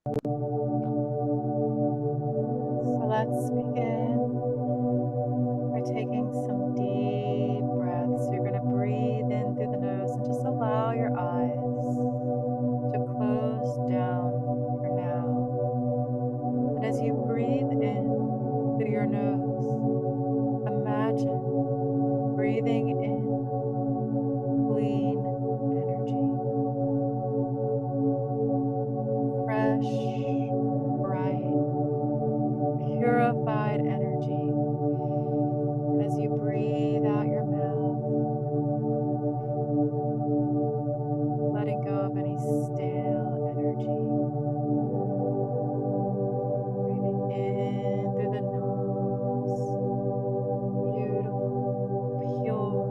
So let's begin by taking some deep breaths. You're going to breathe in through the nose and just allow your eyes to close down for now. And as you breathe in through your nose, imagine breathing in clean energy, fresh, bright, purified energy. And as you breathe out your mouth, letting go of any stale energy. Breathing in through the nose. Beautiful, pure,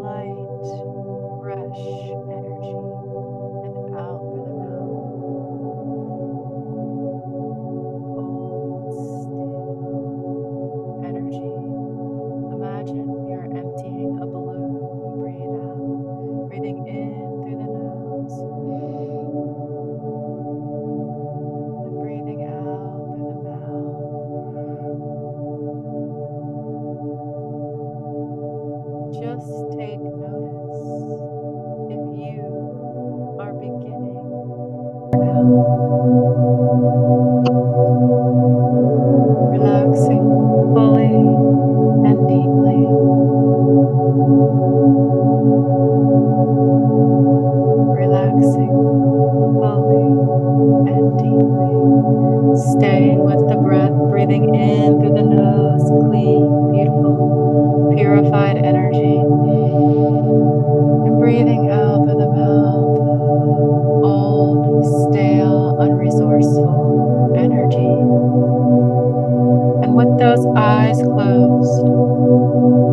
light, fresh energy. And out through the mouth. Old, stale energy. Imagine you're emptying a balloon. Breathe out. Breathing in through the nose. And breathing out through the mouth. Just take notice if you are beginning now. Relaxing fully and deeply. Relaxing fully and deeply. Staying with the breath, breathing in through the nose, clean, beautiful, purified energy. And breathing out through the mouth, old, stale, unresourceful energy. And with those eyes closed,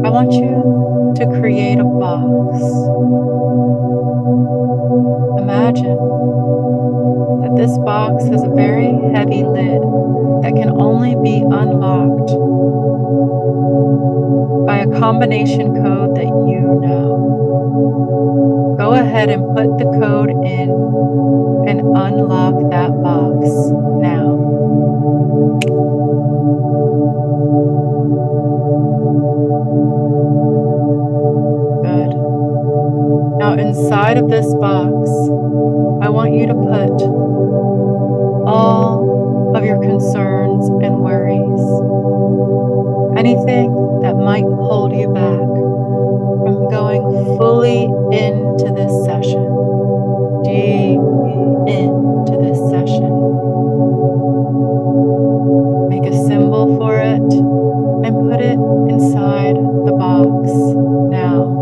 I want you to create a box. Imagine that this box has a very heavy lid that can only be unlocked by a combination code that you know. Go ahead and put the code in and unlock that box now. Good. Now inside of this box, I want you to put all of your concerns and worries, anything that might hold you back from going fully into this session, deeply into this session. Make a symbol for it and put it inside the box now.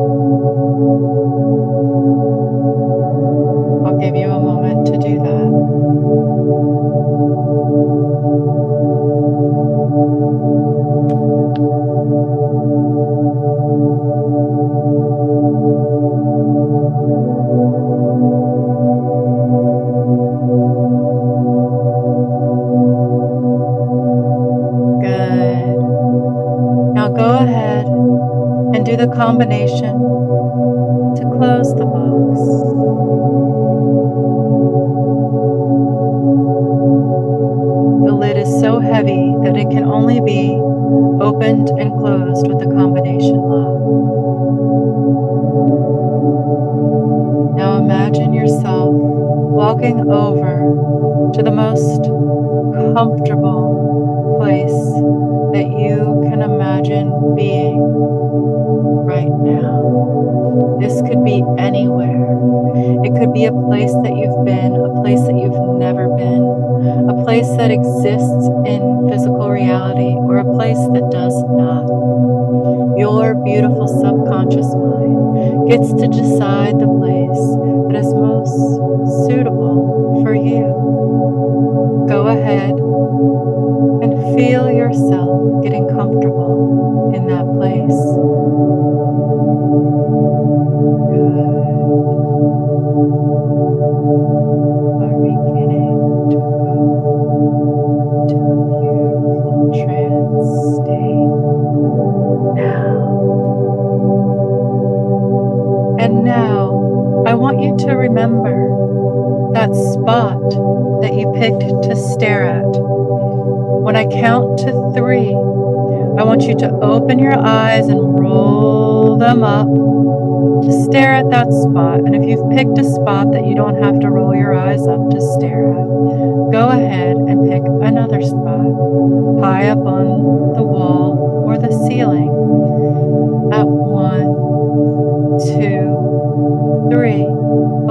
I'll give you a moment to do that. Good. Now go ahead and do the combination to close the box. The lid is so heavy that it can only be opened and closed with the combination lock. Now imagine yourself walking over to the most comfortable place that you can imagine being right now. This could be anywhere. It could be a place that you've been, a place that you've never been, a place that exists in physical reality, or a place that does not. Your beautiful subconscious mind gets to decide the place that is most suitable for you. Go ahead and feel yourself getting comfortable in that place. Are beginning to go to a beautiful trance state now. And now I want you to remember that spot spot that you picked to stare at. When I count to 3, I want you to open your eyes and roll them up to stare at that spot. And if you've picked a spot that you don't have to roll your eyes up to stare at, go ahead and pick another spot high up on the wall or the ceiling at 1, 2, 3,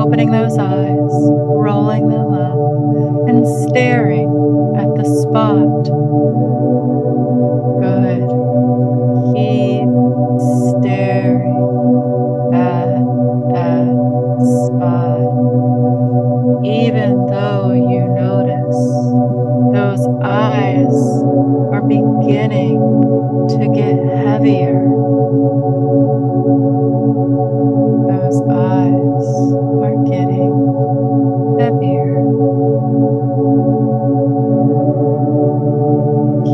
opening those eyes, rolling them up, and staring at the spot. Good. Keep staring at that spot, even though you notice those eyes are beginning to get heavier. Those eyes are getting heavier.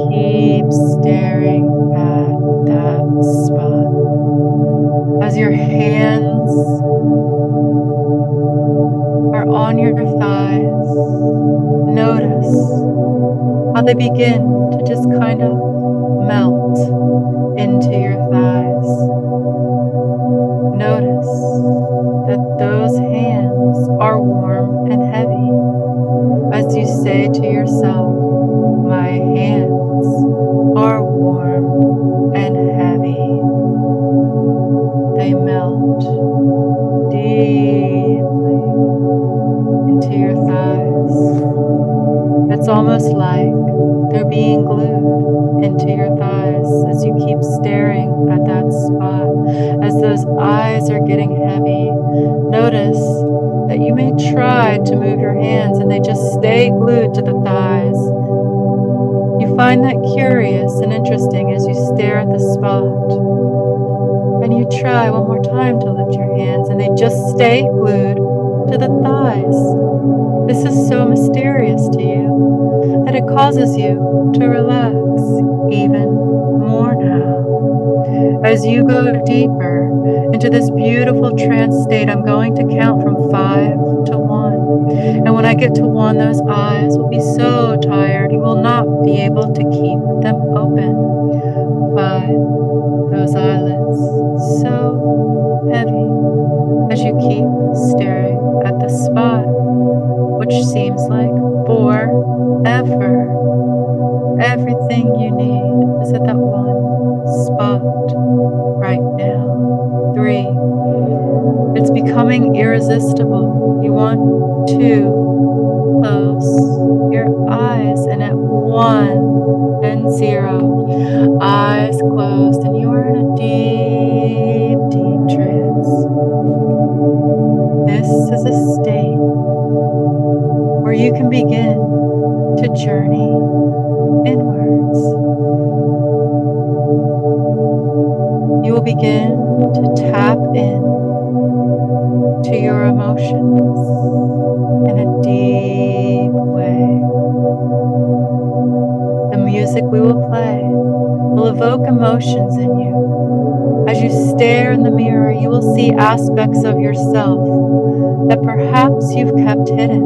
Keep staring at that spot. As your hands are on your thighs, notice how they begin to just kind of melt into your thighs. Notice that those hands are warm and heavy as you say to yourself, my hands are warm and heavy. They melt deeply into your thighs. It's almost like they're being glued into your thighs as you keep staring at that spot. As those eyes are getting heavy, notice that you may try to move your hands and they just stay glued to the thighs. You find that curious and interesting as you stare at the spot. And you try one more time to lift your hands and they just stay glued to the thighs. This is so mysterious to you that it causes you to relax even more now. As you go deeper into this beautiful trance state, I'm going to count from 5 to 1. And when I get to 1, those eyes will be so tired you will not be able to keep them open. 5, those eyelids so heavy as you keep staring at the spot, which seems like forever. Everything you need is at that one spot right now. 3, it's becoming irresistible. You want to close your eyes, and at 1 and 0, eyes closed, and you are in a deep, deep trance. This is a state where you can begin to journey inwards. You will begin to tap in to your emotions in a deep way. The music we will play will evoke emotions in you. As you stare in the mirror, you will see aspects of yourself that perhaps you've kept hidden.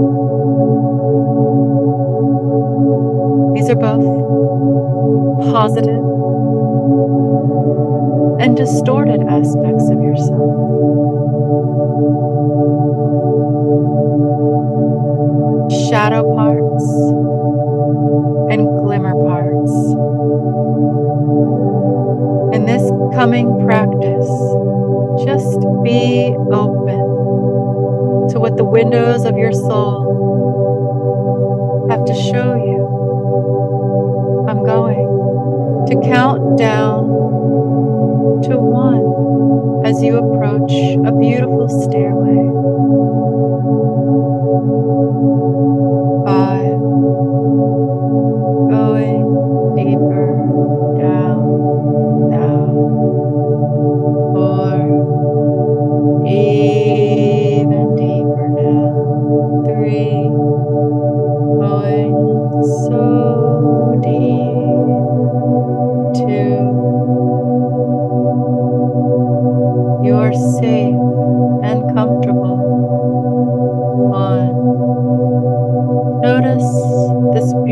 These are both positive and distorted aspects of yourself. Shadow parts and glimmer parts. In this coming practice, just be open to what the windows of your soul have to show you. I'm going to count down to 1 as you approach a beautiful stairway. 5, going deeper down now. 4, even deeper now. 3, going so deep. 2, you're safe and comfortable. 1,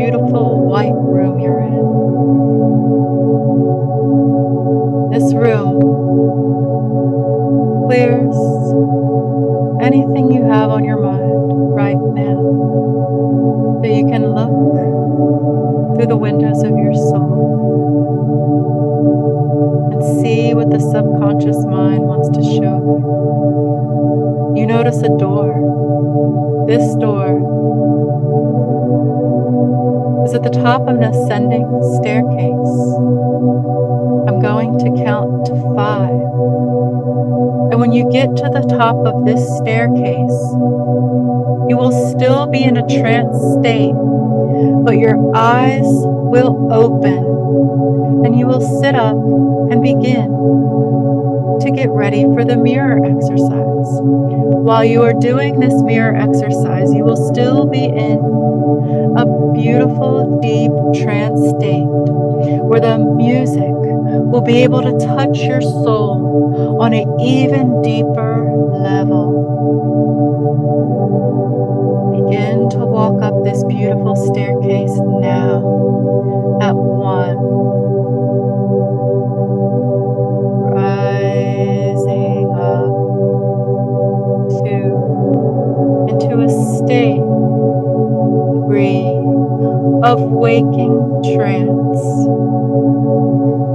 beautiful white room you're in. This room clears anything you have on your mind right now, so you can look through the windows of your soul and see what the subconscious mind wants to show you. You notice a door. This door is at the top of an ascending staircase. I'm going to count to 5. And when you get to the top of this staircase, you will still be in a trance state, but your eyes will open and you will sit up and begin to get ready for the mirror exercise. While you are doing this mirror exercise, you will still be in a beautiful, deep trance state where the music will be able to touch your soul on an even deeper level. Begin to walk up this beautiful staircase now at 1. Rising up 2 into a state 3 of waking trance.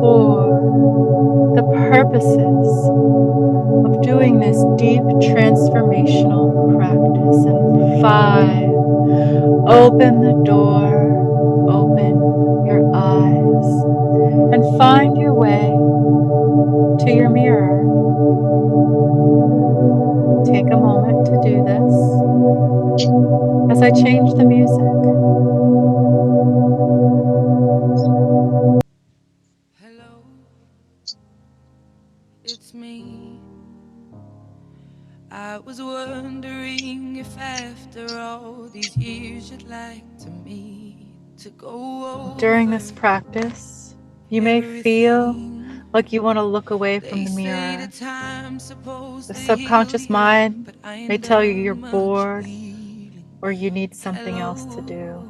4. The purposes of doing this deep transformational practice. And 5. Open the door, open your eyes, and find your way to your mirror. Take a moment to do this as I change the music. Hello, it's me. I was wondering if after all these years you'd like to meet to go over. During this practice, you may feel like you want to look away from the mirror. The subconscious mind may tell you you're bored or you need something else to do,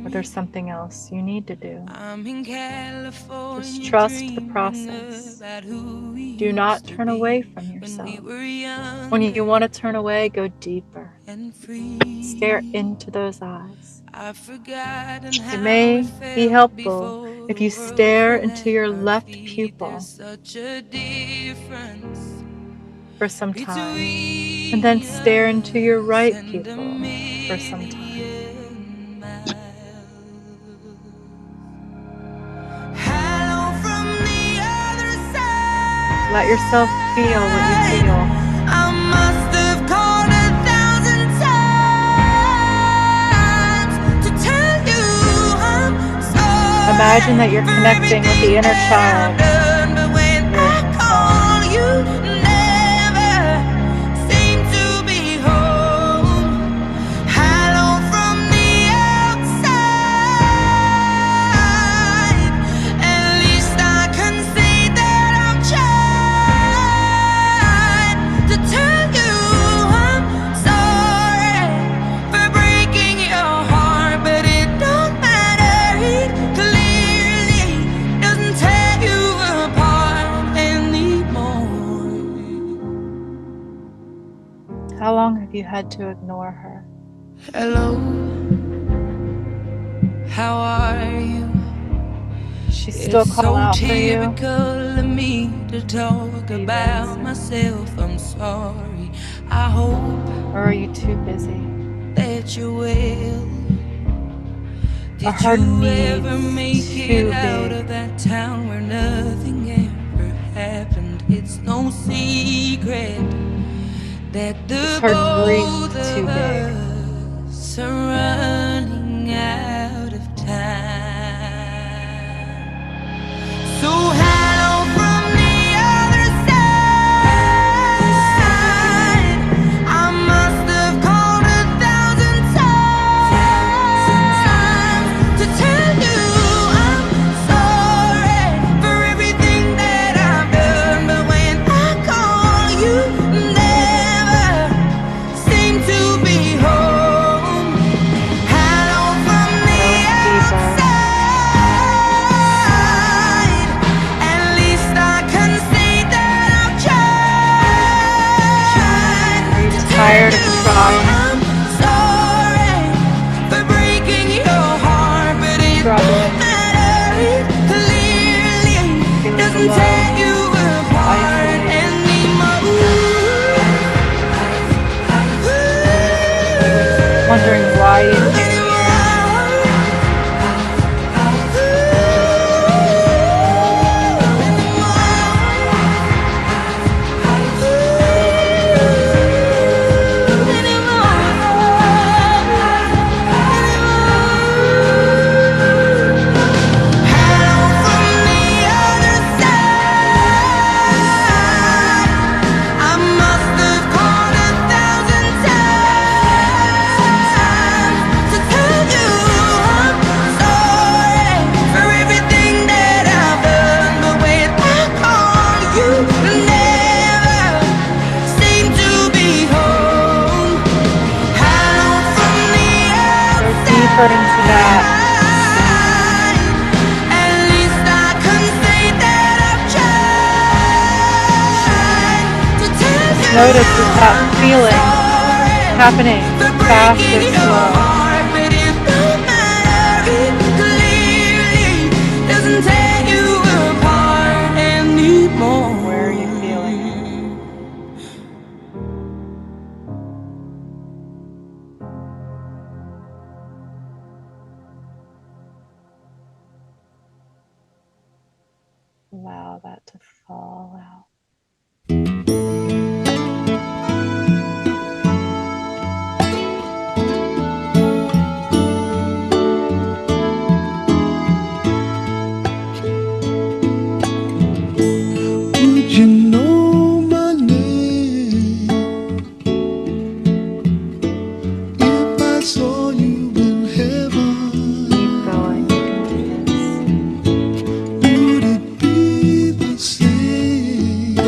or there's something else you need to do. Just trust the process. Do not turn away from yourself. When you want to turn away, go deeper. Stare into those eyes. It may be helpful if you stare into your left pupil for some time, and then stare into your right pupil for some time. Let yourself feel what you feel. I must have called 1,000 times to tell you I'm sorry. Imagine that you're connecting with the inner child. But when I call you, never seem to be home. Hello from the outside. At least I can say that I've tried to tell you I'm sorry for breaking your heart, but it don't matter. It clearly doesn't tear you apart anymore. How long have you had to ignore her? Hello, how are you? She's still It's calling so out for you. typical of me to talk about myself. I'm sorry. I hope Or are you too busy? that you're well. Or Did her you ever needs make too it out big? of that town where nothing ever happened? It's no secret that the Is her grief both too of big? us are running out of time. So hello from the other side. I must have called 1,000 times to tell you I'm sorry for everything that I've done. But when I call you, never seem to be quiet here. Into that. Just notice is that feeling happening fast or slow. Where are you feeling? Allow that to fall out. Would you know my name if I saw you in heaven? Keep going. Would it be the same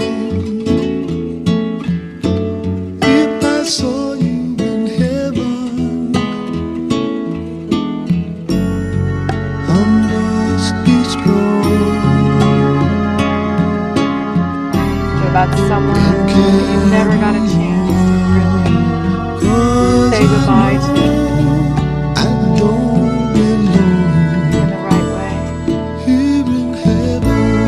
if I saw you in heaven? I must be strong. About someone that you've never got a chance to really say goodbye to I don't belong in the right way. here in heaven.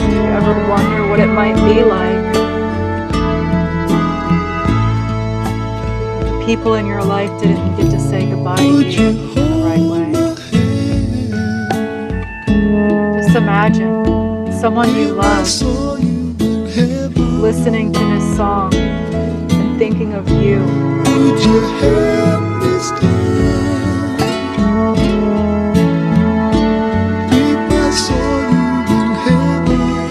Do you ever wonder what it might be like? The people in your life didn't get to say goodbye to you in the right way. Just imagine someone you love listening to this song and thinking of you. Would you help me stand if I saw you in heaven?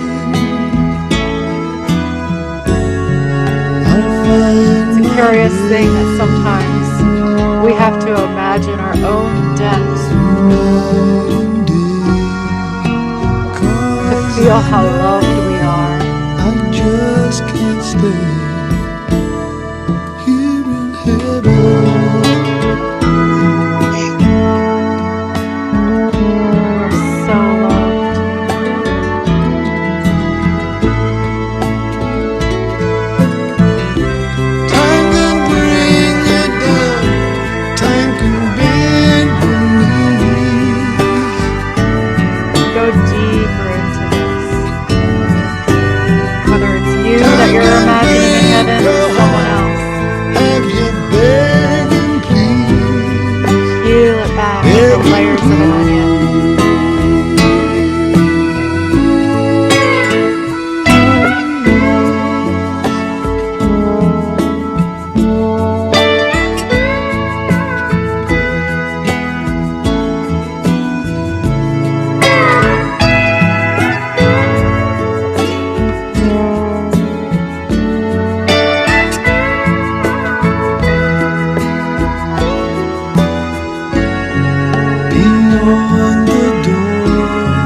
It's a curious thing that sometimes we have to imagine our own deaths to feel how loved we are. I just can't stay here in heaven. We're so loved. Time can bring you down, time can bend your knees. Go deeper into this. Whether it's you that you're imagining in heaven or someone else. Have you begging, please? Peel it back like the layers of an onion. Beyond the door,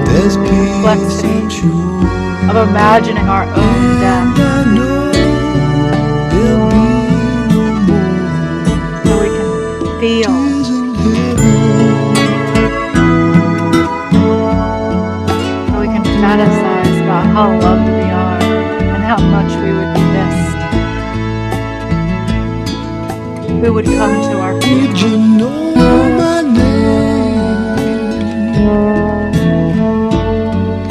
there's peace and joy. Of imagining our own death I know there'll be no more so we can feel, tears in heaven. so we can fantasize about how loved we are and how much we would be missed. Who would come to our Would you funeral? know my name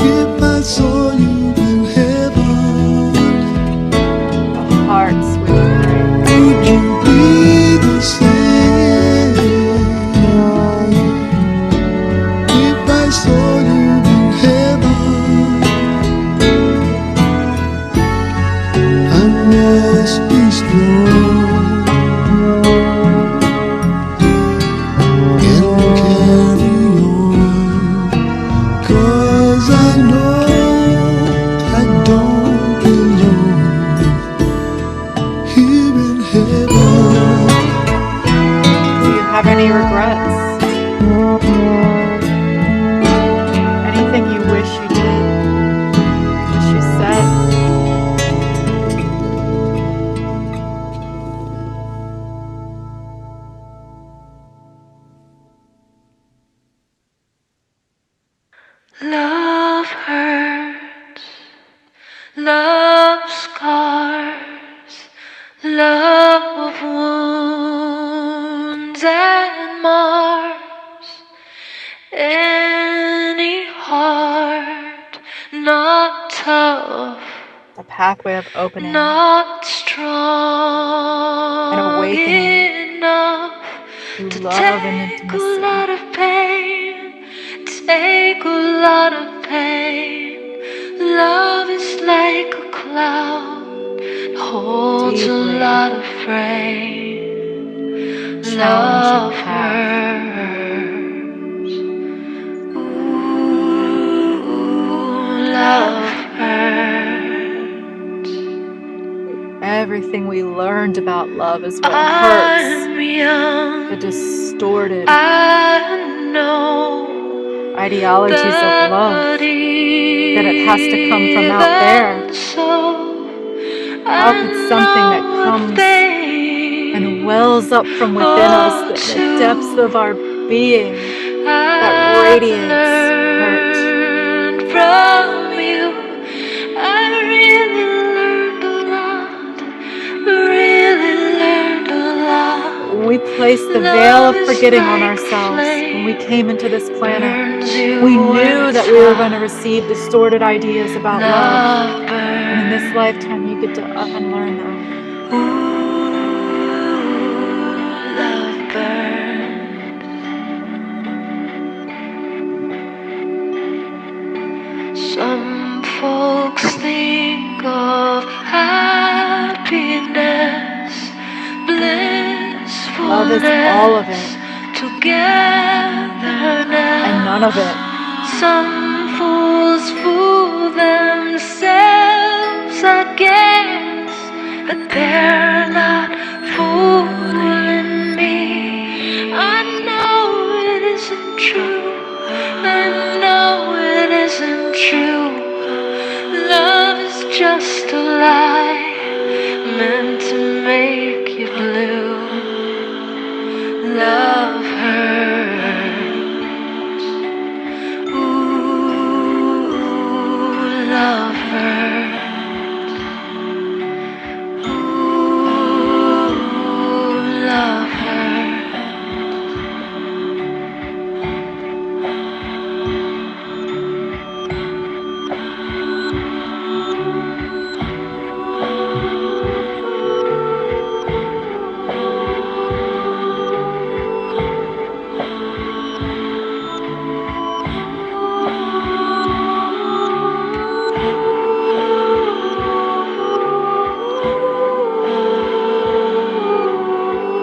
if I saw you in heaven? explore and carry on, 'cause I know I don't belong here in heaven. Do you have any regrets? Anything you wish you did? Wish you said? Love hurts, love scars, love wounds and mars. Any heart not tough, A pathway of opening, not strong an awakening enough to to love and take a intimacy. lot of pain, take a lot of pain. Love is like a cloud, holds a Deeply lot of rain. challenging Love path. hurts. Ooh, love hurts. Everything we learned about love is what hurts. I'm young, The distorted I know ideologies of love, that it has to come from out there. How could something that comes and wells up from within us, that in the depths of our being, that radiates, hurt? From you, I really learned a lot, really learned a lot. When we placed the veil of forgetting on ourselves, when we came into this planet, we knew that we were going to receive distorted ideas about love. And in this lifetime, you get to unlearn that. Love burns. Some folks think of happiness, blissfulness, Love is all of it, togetherness, and none of it. Some fools fool themselves, I guess, but they're not fooling me. I know it isn't true, I know it isn't true. Love is just a lie, meant to make you blue. Love hurts. Ooh, love hurts. Ooh, love hurts.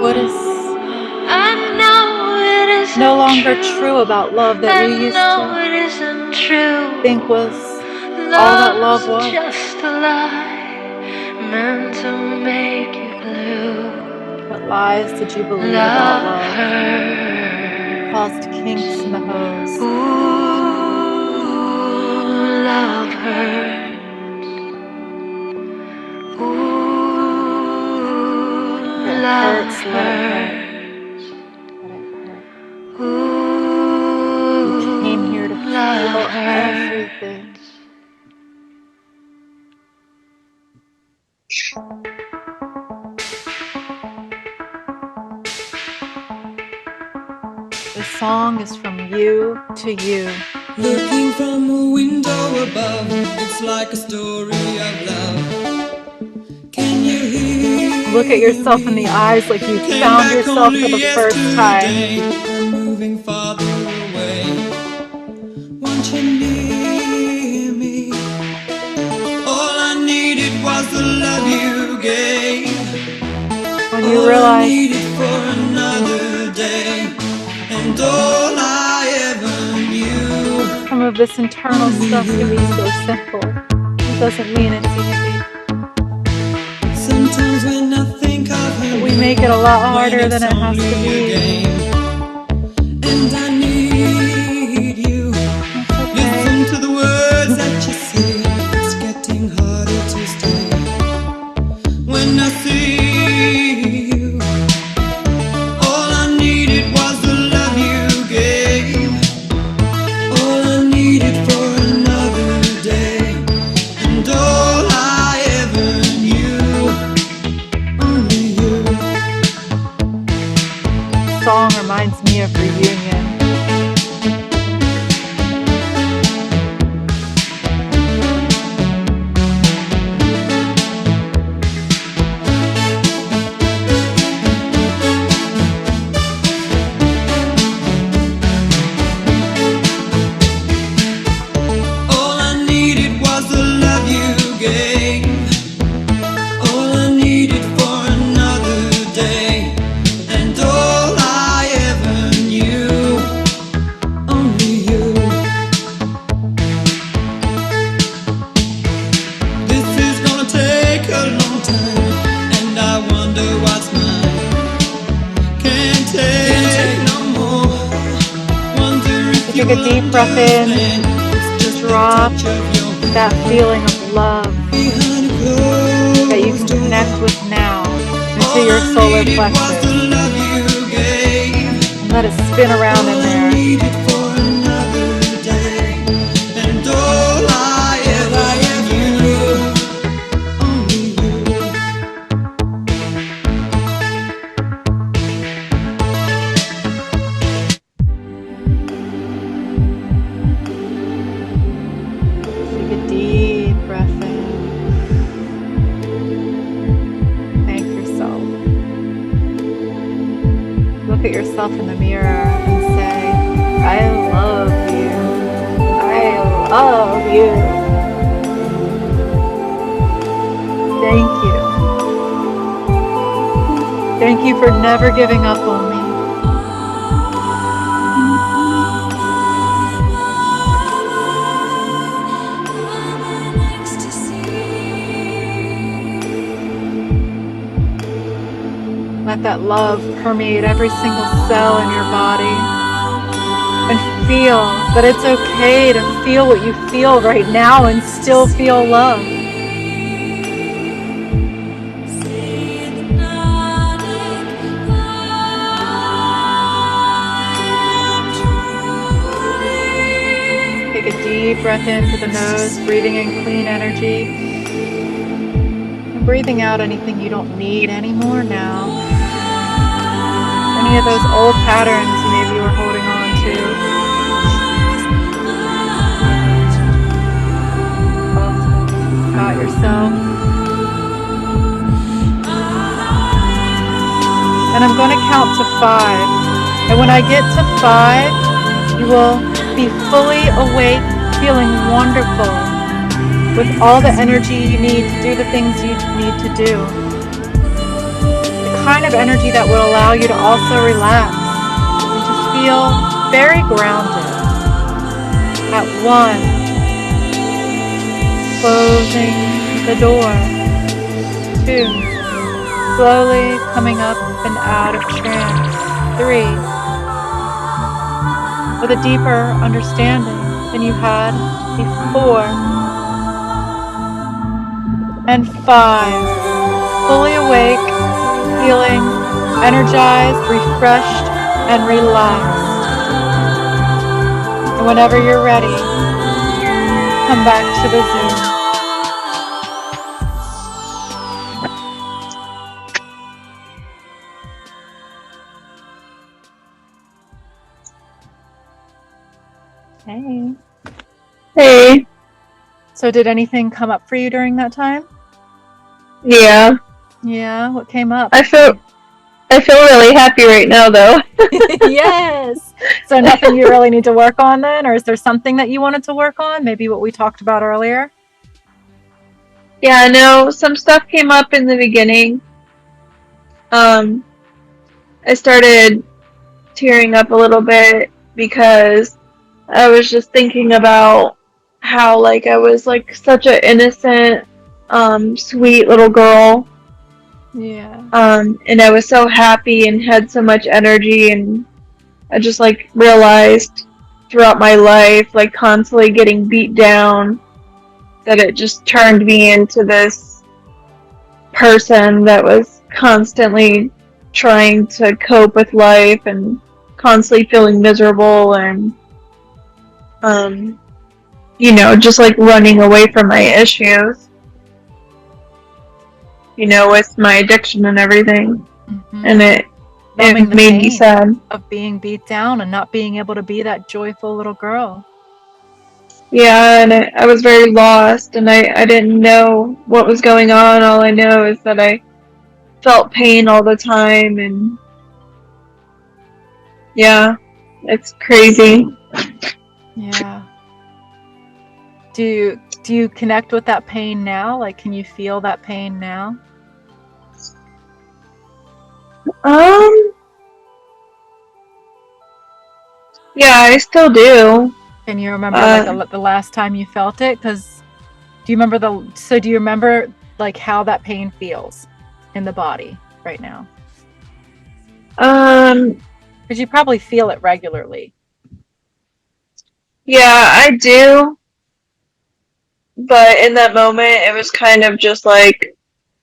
What is no longer true about love that you used to think was all that love was? Just a lie, meant to make you blue. What lies did you believe about love? Caused kinks in the hose. Ooh, love hurts. Ooh, It love hurts, let it hurt. Ooh, You came here to love feel hurts. everything. This song is from you to you. Looking from a window above, it's like a story of love. Can you hear? Look at yourself in the eyes like you found yourself for the first time. I'm moving farther away. Won't you near me? All I needed was the love you gave. and you realize some of this internal stuff can be so simple. It doesn't mean it's easy. Sometimes when I think of her, but we make it a lot harder than it has to be. And I need you. Listen to the words that you say. It's getting harder to stay. When I see you, all I needed was the love you gave. All I needed for another day. And all I ever knew, only you. The song reminds me of reunion. Take a deep breath in, drop that feeling of love that you can connect with now into your solar plexus. And let it spin around in there. Look at yourself in the mirror and say, I love you. I love you. Thank you. Thank you for never giving up on me. Let that love permeate every single cell in your body. And feel that it's okay to feel what you feel right now and still feel love. Take a deep breath in through the nose, breathing in clean energy. And breathing out anything you don't need anymore now. Any of those old patterns maybe you were holding on to. Got yourself. And I'm going to count to 5. And when I get to 5, you will be fully awake, feeling wonderful, with all the energy you need to do the things you need to do. Kind of energy that will allow you to also relax and to feel very grounded. At 1, closing the door. 2, slowly coming up and out of trance. 3, with a deeper understanding than you had before. And 5, fully awake, feeling energized, refreshed, and relaxed. And whenever you're ready, come back to the Zoom. Hey. Hey. So did anything come up for you during that time? Yeah. Yeah, what came up? I feel really happy right now, though. Yes. So nothing you really need to work on then? Or is there something that you wanted to work on? Maybe what we talked about earlier? Yeah, no, some stuff came up in the beginning. um, I started tearing up a little bit because I was just thinking about how like I was like such an innocent, sweet little girl. Yeah. And I was so happy and had so much energy, and I just like realized throughout my life, like constantly getting beat down, that it just turned me into this person that was constantly trying to cope with life and constantly feeling miserable and um just like running away from my issues, with my addiction and everything. And Mm-hmm. it Numbing the made me pain sad. of being beat down and not being able to be that joyful little girl. Yeah, and I was very lost, and I didn't know what was going on. All I know is that I felt pain all the time, and yeah, it's crazy. Yeah. Do you connect with that pain now? Like, can you feel that pain now? Um, yeah, I still do. Can you remember like Uh, the last time you felt it? Because do you remember like how that pain feels in the body right now? um, Because you probably feel it regularly. yeah, I do, but in that moment, it was kind of just like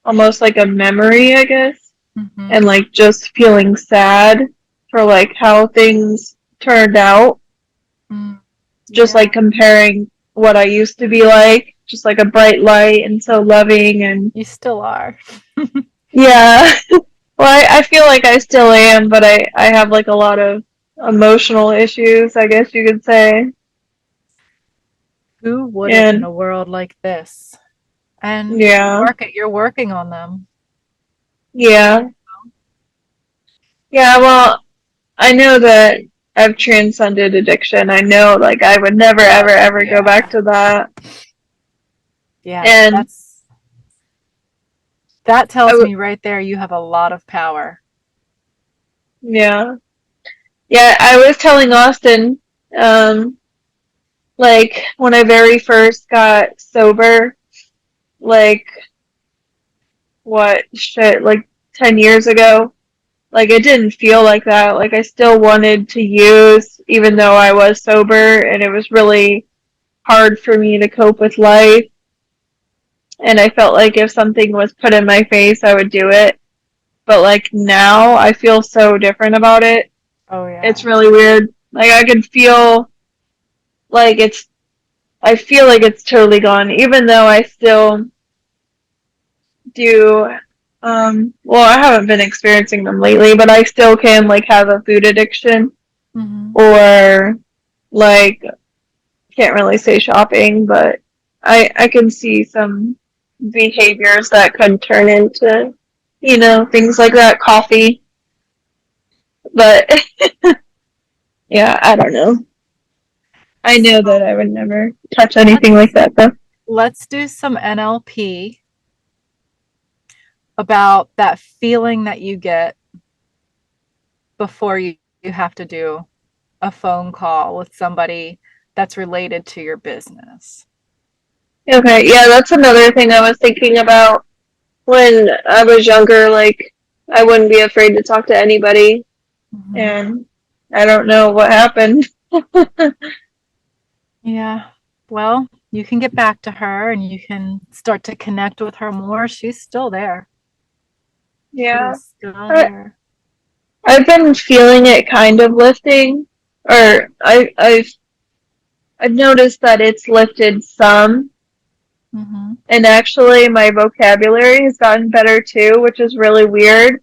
almost like a memory, I guess, Mm-hmm. and like just feeling sad for like how things turned out, Mm. just Yeah, like comparing what I used to be like, just like a bright light and so loving and you still are. yeah. Well, I feel like I still am, but I have like a lot of emotional issues, I guess you could say. Who wouldn't in And a world like this? And yeah, you're working on them. yeah, yeah. Well, I know that I've transcended addiction. I know like I would never, ever, Oh, ever go back yeah. to that. Yeah, And that I tells w me right there you have a lot of power. yeah, yeah. I was telling Austin, um, like when I very first got sober, like what shit, like 10 years ago. Like it didn't feel like that. Like I still wanted to use even though I was sober, and it was really hard for me to cope with life. And I felt like if something was put in my face, I would do it. But like now I feel so different about it. Oh, It's yeah. really weird. Like I can feel like I feel like it's totally gone, even though I still do well, I haven't been experiencing them lately, but I still can like have a food addiction, Hmm. or like can't really say shopping, but I can see some behaviors that could turn into, things like that, coffee. But yeah, I don't know. I know that I would never touch anything like Let's that though. let's do some NLP about that feeling that you get before you have to do a phone call with somebody that's related to your business. Okay, yeah, that's another thing I was thinking about when I was younger. Like, I wouldn't be afraid to talk to anybody, Hmm. and I don't know what happened. Yeah. Well, you can get back to her and you can start to connect with her more. She's still there. She Yeah. is still I, there. I've been feeling it kind of lifting, or I've noticed that it's lifted some, Hmm. and actually my vocabulary has gotten better too, which is really weird.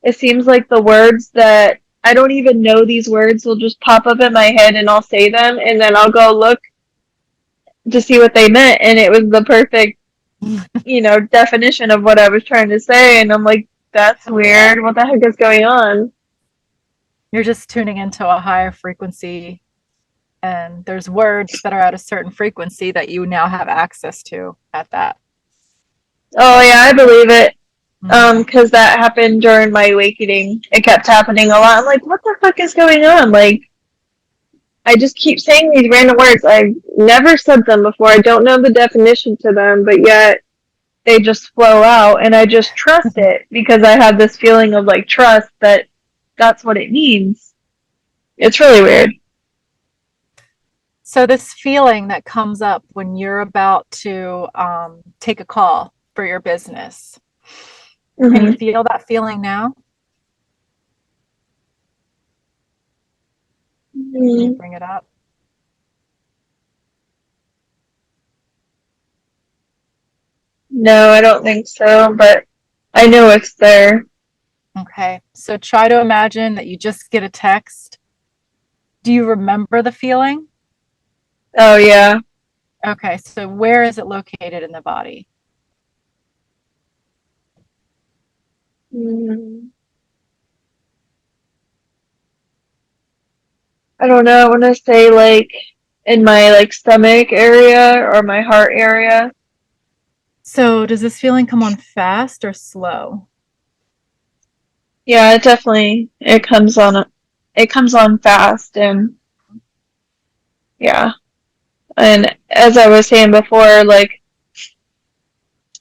It seems like the words that I don't even know these words will just pop up in my head and I'll say them, and then I'll go look to see what they meant, and it was the perfect, definition of what I was trying to say, and I'm like, that's Oh, yeah. weird. What the heck is going on? You're just tuning into a higher frequency, and there's words that are at a certain frequency that you now have access to at that Oh level. yeah, I believe it. Mm. Because that happened during my awakening. It kept happening a lot. I'm like, what the fuck is going on? Like, I just keep saying these random words. I've never said them before. I don't know the definition to them, but yet they just flow out, and I just trust it because I have this feeling of like trust that that's what it means. It's really weird. So this feeling that comes up when you're about to take a call for your business, can you Mm-hmm. feel that feeling now? Can you Mm-hmm. bring it up? No, I don't think so, but I know it's there. Okay. So try to imagine that you just get a text. Do you remember the feeling? Oh yeah. Okay. So where is it located in the body? Mm, I don't know. I want to say like in my like stomach area or my heart area. So does this feeling come on fast or slow? Yeah, it definitely it comes on fast, and yeah. And as I was saying before, like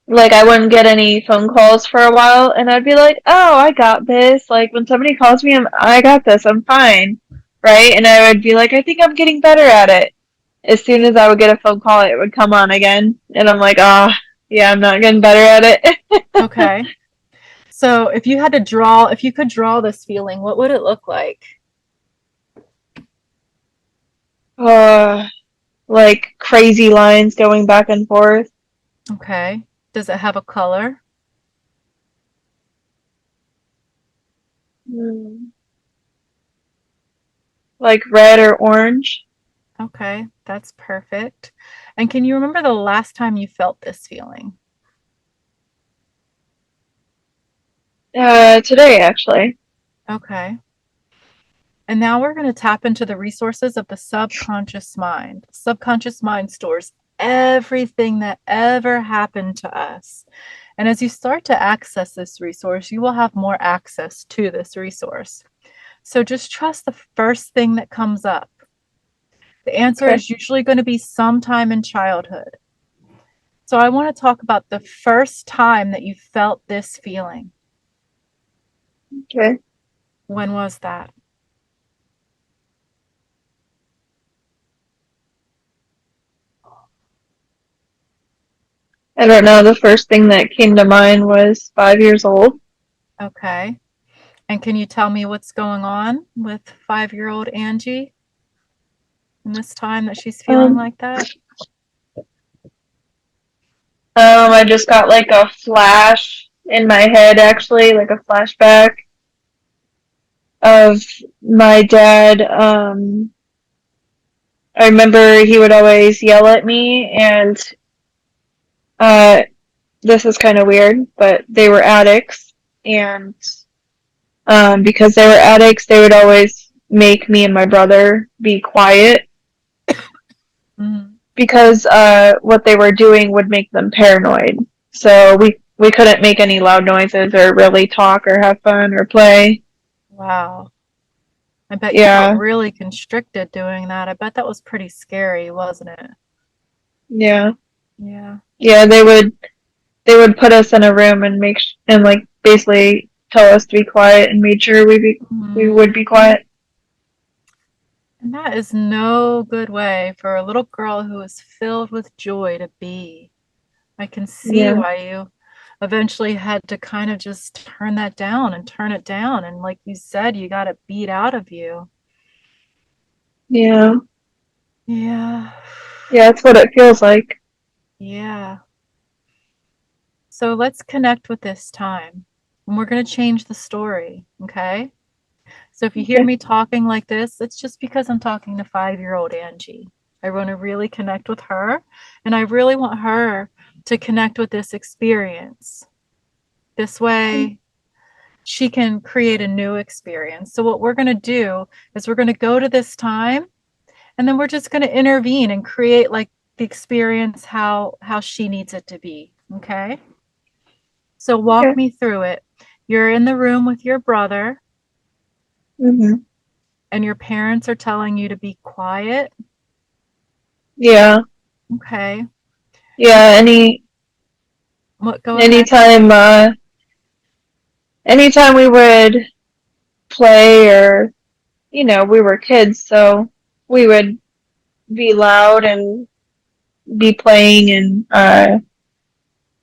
I wouldn't get any phone calls for a while, and I'd be like, "Oh, I got this." Like when somebody calls me, I got this. I'm fine. Right? And I would be like, "I think I'm getting better at it." As soon as I would get a phone call, it would come on again, and I'm like, "Ah, oh, yeah, I'm not getting better at it." Okay. So if you could draw this feeling, what would it look like? uh, like crazy lines going back and forth. Okay. Does it have a color? Hmm. Like red or orange. Okay, that's perfect. And can you remember the last time you felt this feeling? Today actually. Okay. And now we're going to tap into the resources of the subconscious mind. Subconscious mind stores everything that ever happened to us. And as you start to access this resource, you will have more access to this resource. So just trust the first thing that comes up. The answer Okay. is usually going to be sometime in childhood. So I want to talk about the first time that you felt this feeling. Okay. When was that? I don't know. The first thing that came to mind was 5 years old. Okay. And can you tell me what's going on with 5-year-old Angie in this time that she's feeling Um, like that? I just got like a flash in my head, actually, like a flashback of my dad. I remember he would always yell at me, and uh, this is kind of weird, but they were addicts, and because they were addicts, they would always make me and my brother be quiet Mhm. because what they were doing would make them paranoid. So we couldn't make any loud noises or really talk or have fun or play. Wow. I bet you felt Yeah, really constricted doing that. I bet that was pretty scary, wasn't it? yeah, Yeah. yeah. They would put us in a room and and like basically tell us to be quiet and made sure we would Mhm. be quiet. And that is no good way for a little girl who is filled with joy to be. I can see Yeah, why you eventually had to kind of just turn that down and turn it down. And like you said, you got it beat out of you. yeah, Yeah. yeah. That's what it feels like. Yeah. So let's connect with this time. And we're going to change the story. Okay. So if you hear Okay, me talking like this, it's just because I'm talking to 5-year-old Angie. I want to really connect with her. And I really want her to connect with this experience. This way, she can create a new experience. So what we're going to do is we're going to go to this time and then we're just going to intervene and create like the experience how she needs it to be. Okay? So walk Okay. me through it. You're in the room with your brother, Mhm. and your parents are telling you to be quiet. Yeah. Okay. Yeah. What? Go ahead. Anytime, anytime we would play, or we were kids, so we would be loud and be playing, and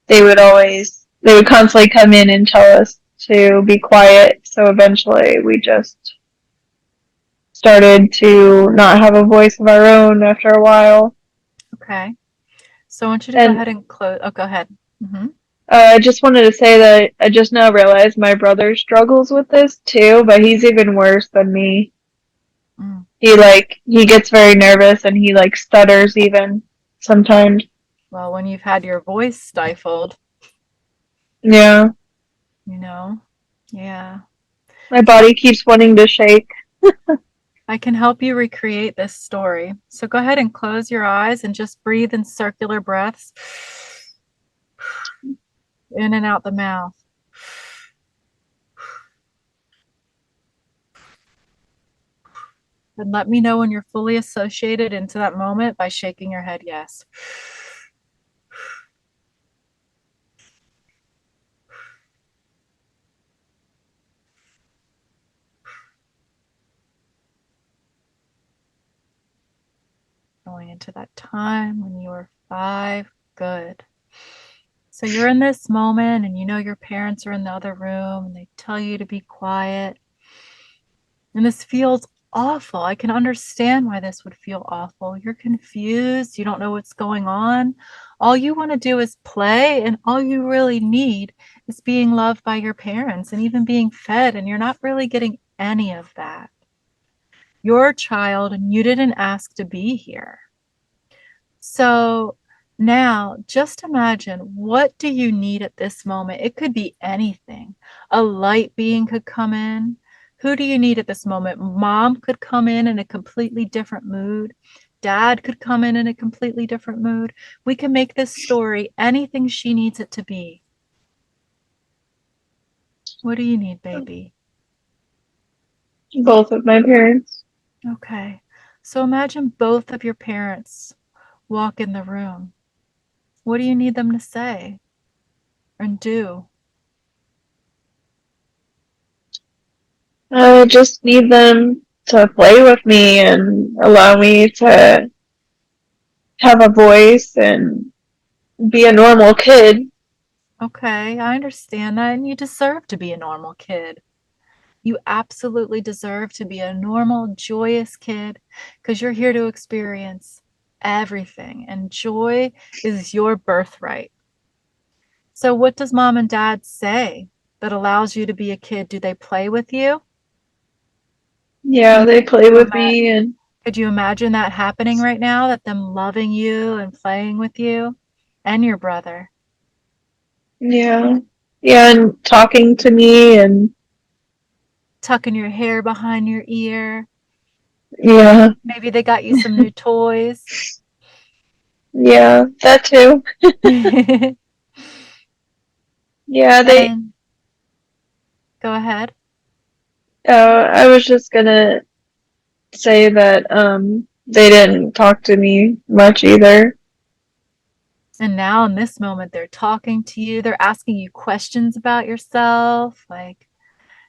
they would constantly come in and tell us to be quiet. So eventually, we just started to not have a voice of our own after a while. Okay. So I want you to go And ahead and close. Oh, go ahead. Hmm. I just wanted to say that I just now realized my brother struggles with this too, but he's even worse than me. Mm. He gets very nervous, and he like stutters even sometimes. Well, when you've had your voice stifled, Yeah. you know, yeah. My So body keeps wanting to shake. I can help you recreate this story. So go ahead and close your eyes and just breathe in circular breaths in and out the mouth. And let me know when you're fully associated into that moment by shaking your head yes. Going into that time when you were 5. Good. So you're in this moment and you know your parents are in the other room and they tell you to be quiet. And this feels awful. I can understand why this would feel awful. You're confused. You don't know what's going on. All you want to do is play, and all you really need is being loved by your parents and even being fed. And you're not really getting any of that. You're a child and you didn't ask to be here. So now just imagine, what do you need at this moment? It could be anything. A light being could come in. Who do you need at this moment? Mom could come in a completely different mood. Dad could come in a completely different mood. We can make this story anything she needs it to be. What do you need, baby? Both of my parents. Okay. So imagine both of your parents walk in the room. What do you need them to say and do? I just need them to play with me and allow me to have a voice and be a normal kid. Okay, I understand that, and you deserve to be a normal kid. You absolutely deserve to be a normal, joyous kid because you're here to experience everything, and joy is your birthright. So, what does mom and dad say that allows you to be a kid? Do they play with you? Yeah, And they play with me, and could you imagine that happening right now? That them loving you and playing with you and your brother? yeah. Yeah, and talking to me, and Tucking your hair behind your ear. yeah. Maybe they got you some new toys. Yeah, that too. And Yeah, go ahead. I was just gonna say that they didn't talk to me much either. And now in this moment, they're talking to you. They're asking you questions about yourself. Like,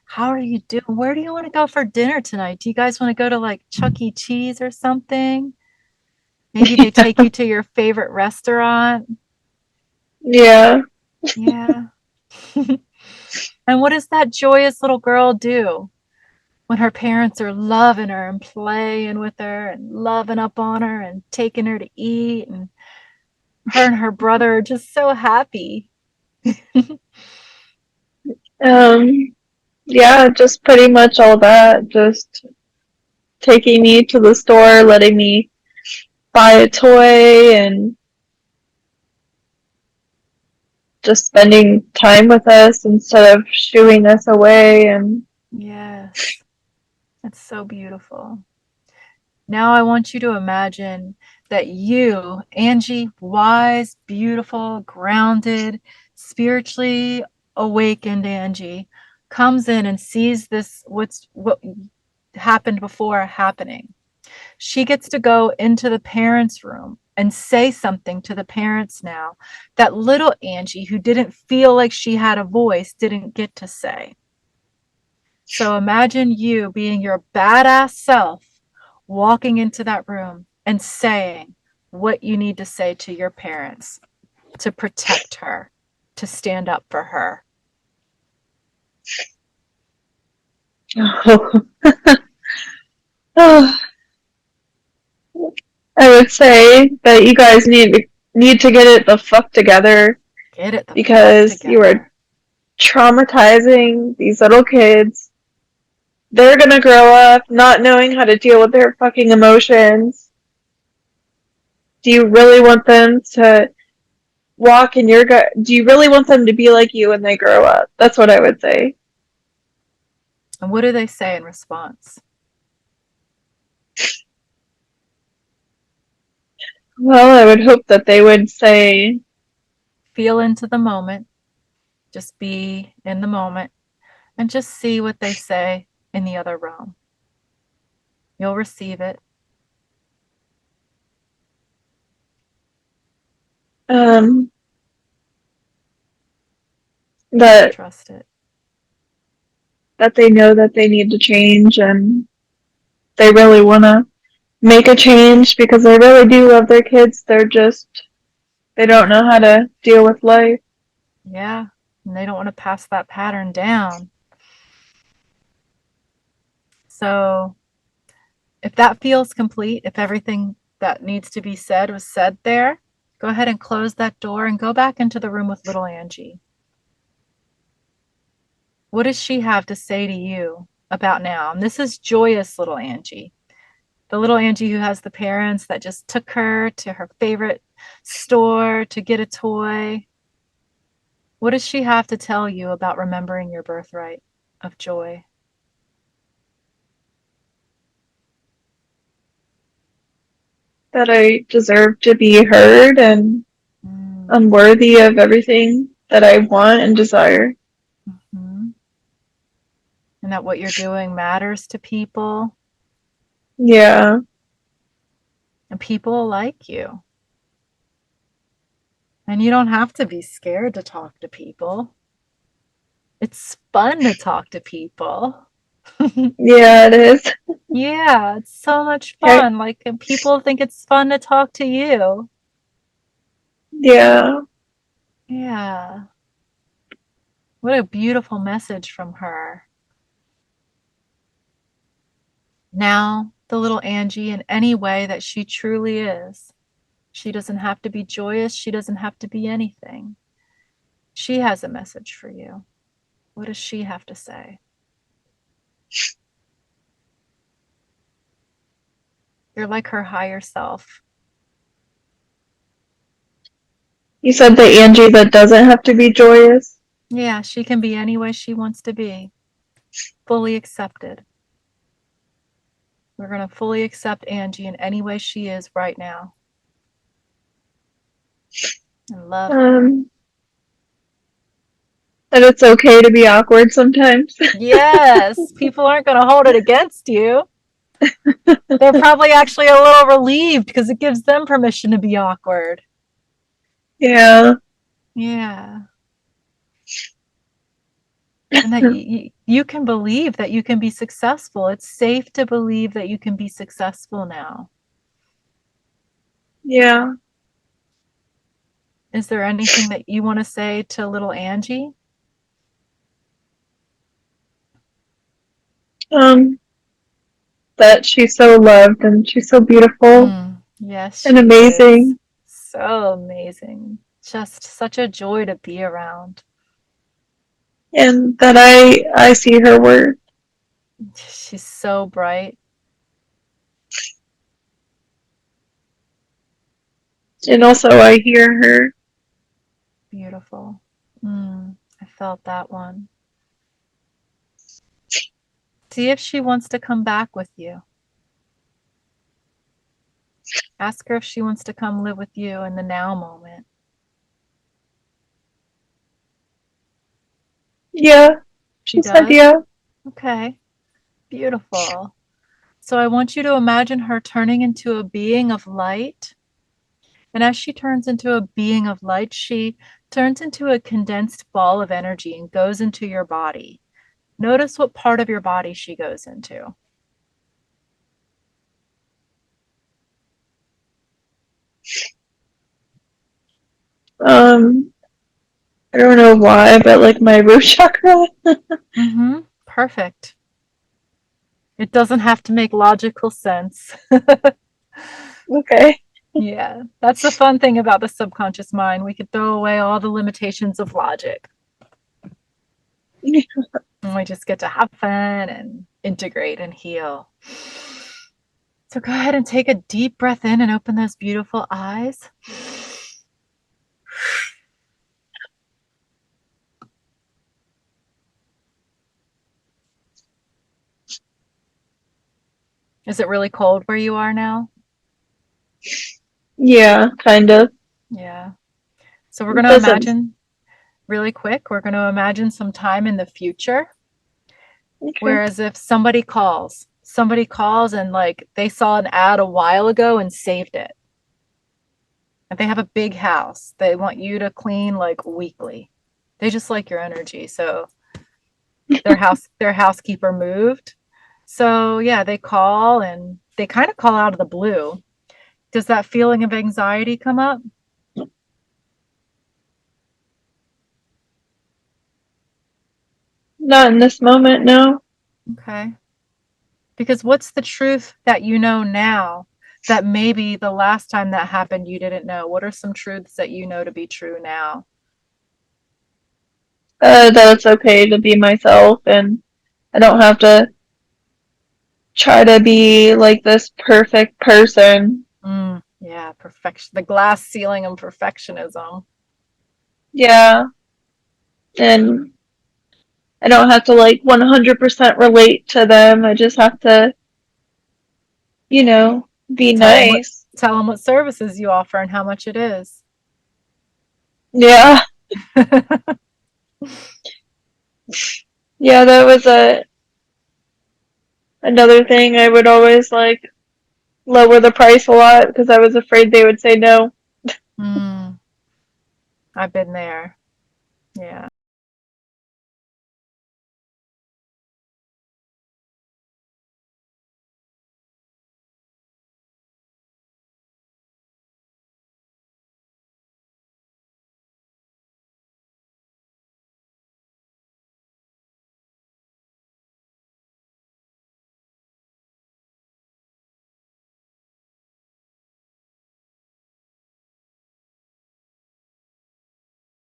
how are you doing? Where do you want to go for dinner tonight? Do you guys want to go to like Chuck E. Cheese or something? Maybe they take you to your favorite restaurant. Yeah. Yeah. And what does that joyous little girl do when her parents are loving her and playing with her and loving up on her and taking her to eat, and her and her brother are just so happy? Um yeah, just pretty much all that. Just taking me to the store, letting me buy a toy, and just spending time with us instead of shooing us away. And Yes, it's so beautiful. Now I want you to imagine that you, Angie, wise, beautiful, grounded, spiritually awakened Angie comes in and sees this, what happened before happening. She gets to go into the parents' room and say something to the parents now that little Angie, who didn't feel like she had a voice, didn't get to say. So imagine you being your badass self, walking into that room and saying what you need to say to your parents to protect her, to stand up for her. Oh. Oh, I would say that you guys need to get it the fuck together Get it the fuck because you are together. traumatizing these little kids. They're gonna grow up not knowing how to deal with their fucking emotions. Do you really want them to walk in your gut? Do you really want them to be like you when they grow up? That's what I would say. And what do they say in response? Well, I would hope that they would say, Feel into the moment. Just be in the moment and just see what they say in the other realm. You'll receive it. um, that Trust it. they know that they need to change and they really want to make a change because they really do love their kids. They don't know how to deal with life. Yeah. And they don't want to pass that pattern down. So if that feels complete, if everything that needs to be said was said there, go ahead and close that door and go back into the room with little Angie. What does she have to say to you about now? And this is joyous little Angie. The little Angie who has the parents that just took her to her favorite store to get a toy. What does she have to tell you about remembering your birthright of joy? That I deserve to be heard and I'm Mm, worthy of everything that I want and desire. mhm. And that what you're doing matters to people Yeah, and people like you. And you don't have to be scared to talk to people. It's fun to talk to people. yeah, it is. Yeah, it's so much Yeah, fun. Like, and people think it's fun to talk to you. yeah. Yeah. What a beautiful message from her. Now, the little Angie, in any way that she truly is, she doesn't have to be joyous. She doesn't have to be anything. She has a message for you. What does she have to say? You're like her higher self. You said the Angie that doesn't have to be joyous. Yeah, she can be any way she wants to be, fully accepted. We're going to fully accept Angie in any way she is right now and love her. Um, that it's okay to be awkward sometimes. Yes, people aren't going to hold it against you. They're probably actually a little relieved because it gives them permission to be awkward. Yeah. Yeah. And that you can believe that you can be successful. It's safe to believe that you can be successful now. Yeah. Is there anything that you want to say to little Angie? Um, that she's so loved and she's so beautiful Yes, and she is. amazing So amazing. Just such a joy to be around. and that I see her worth She's so bright. and also I hear her. Beautiful. I felt that one. See if she wants to come back with you. Ask her if she wants to come live with you in the now moment. Yeah, She she said does? yeah. Okay, beautiful. So I want you to imagine her turning into a being of light. And as she turns into a being of light, she turns into a condensed ball of energy and goes into your body. Notice what part of your body she goes into. Um, I don't know why, but like my root chakra. Mm-hmm. Perfect. It doesn't have to make logical sense. Okay. Yeah, that's the fun thing about the subconscious mind. We could throw away all the limitations of logic. And we just get to have fun and integrate and heal. So go ahead and take a deep breath in and open those beautiful eyes. Is it really cold where you are now? Yeah, kind of. Yeah. So we're going It to doesn't. imagine really quick, we're going to imagine some time in the future. Okay. Whereas if somebody calls and like they saw an ad a while ago and saved it. And they have a big house. They want you to clean like weekly. They just like your energy. So their housekeeper moved. So yeah, they call and they kind of call out of the blue. Does that feeling of anxiety come up? Not in this moment, no. Okay. Because what's the truth that you know now that maybe the last time that happened you didn't know? What are some truths that you know to be true now? That it's okay to be myself and I don't have to try to be like this perfect person. Yeah, perfection. The glass ceiling of perfectionism. Yeah. And I don't have to like 100% relate to them. I just have to, be Tell them what nice. tell them what services you offer and how much it is. Yeah. Yeah, that was another thing. I would always like lower the price a lot because I was afraid they would say no. mm, I've been there. Yeah.